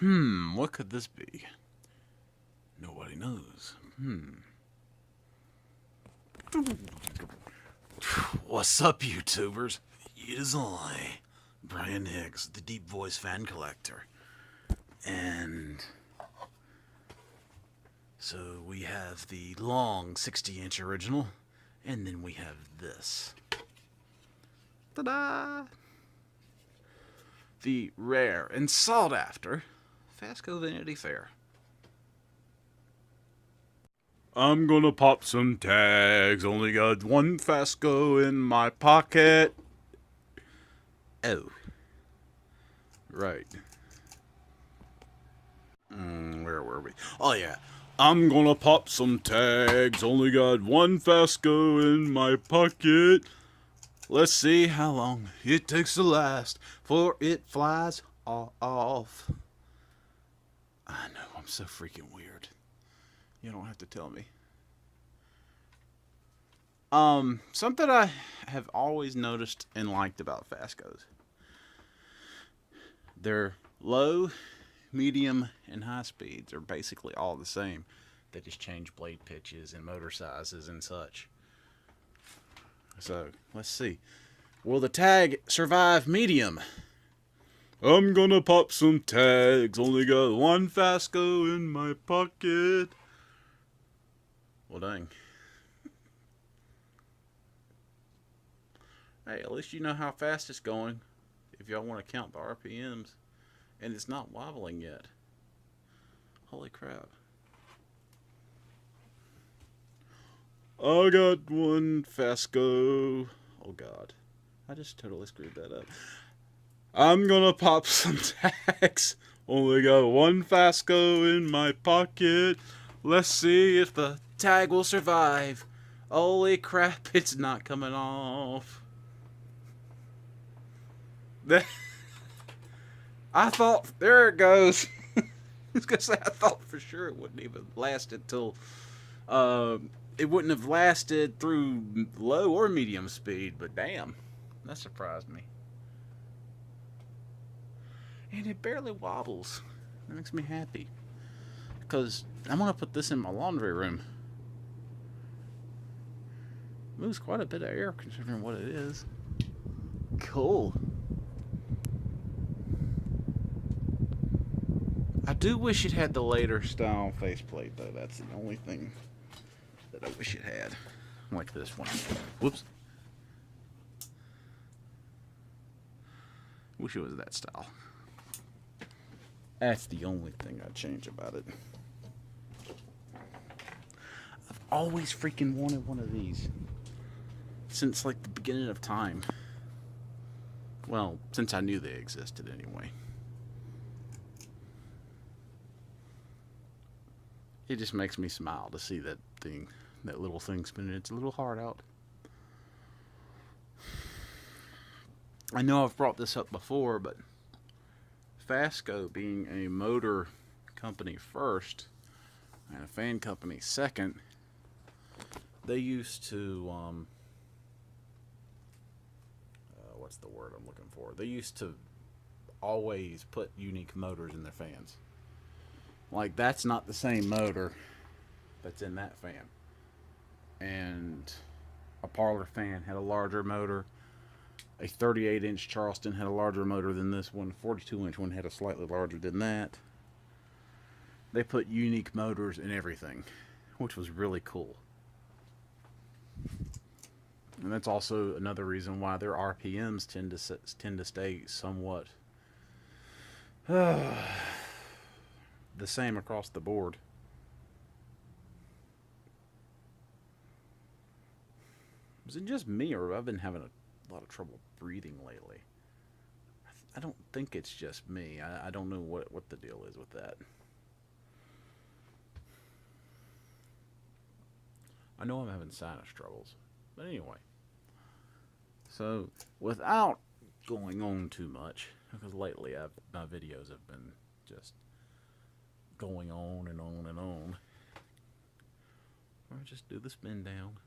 What could this be? Nobody knows. What's up, YouTubers? It is I, Brian Hicks, the Deep Voice Fan Collector. And so we have the long 60-inch original, and then we have this. Ta-da! The rare and sought after FASCO Vanity Fair. I'm gonna pop some tags, only got one FASCO in my pocket. Oh. Right. Where were we? Oh yeah. I'm gonna pop some tags, only got one FASCO in my pocket. Let's see how long it takes to last, for it flies off. I know, I'm so freaking weird. You don't have to tell me. Something I have always noticed and liked about FASCOs. Their low, medium, and high speeds are basically all the same. They just change blade pitches and motor sizes and such. So, let's see. Will the tag survive medium? I'm gonna pop some tags, only got one FASCO in my pocket. Well, dang. Hey, at least you know how fast it's going, if y'all want to count the RPMs. And it's not wobbling yet. Holy crap. I got one FASCO. Oh god. I just totally screwed that up. I'm gonna pop some tags. Only got one FASCO in my pocket. Let's see if the tag will survive. Holy crap, it's not coming off. I thought, there it goes. I was gonna say, I thought for sure it wouldn't even last until, it wouldn't have lasted through low or medium speed, but damn, that surprised me. And it barely wobbles. That makes me happy. Because I'm gonna put this in my laundry room. It moves quite a bit of air considering what it is. Cool. I do wish it had the later style faceplate, though. That's the only thing that I wish it had. Like this one. Whoops. Wish it was that style. That's the only thing I'd change about it. I've always freaking wanted one of these. Since, like, the beginning of time. Well, since I knew they existed anyway. It just makes me smile to see that thing, that little thing spinning its little heart out. I know I've brought this up before, but FASCO being a motor company first and a fan company second, they used to, what's the word I'm looking for? They used to always put unique motors in their fans. Like, that's not the same motor that's in that fan. And a parlor fan had a larger motor. A 38-inch Charleston had a larger motor than this one. A 42-inch one had a slightly larger than that. They put unique motors in everything, which was really cool. And that's also another reason why their RPMs tend to stay somewhat the same across the board. Is it just me, or I've been having a lot of trouble breathing lately? I don't think it's just me. I don't know what the deal is with that. I know I'm having sinus troubles. But anyway. So, without going on too much, because lately my videos have been just going on and on and on. Or just do the spin down.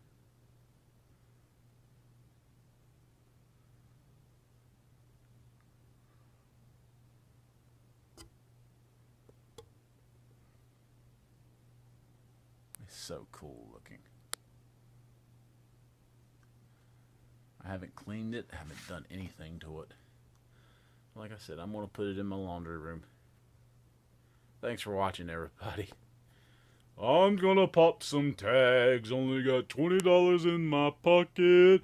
so cool looking. I haven't cleaned it, haven't done anything to it. Like I said, I'm going to put it in my laundry room. Thanks for watching, everybody. I'm going to pop some tags. Only got $20 in my pocket.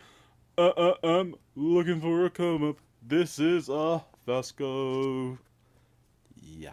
I'm looking for a come up. This is a FASCO. Yeah.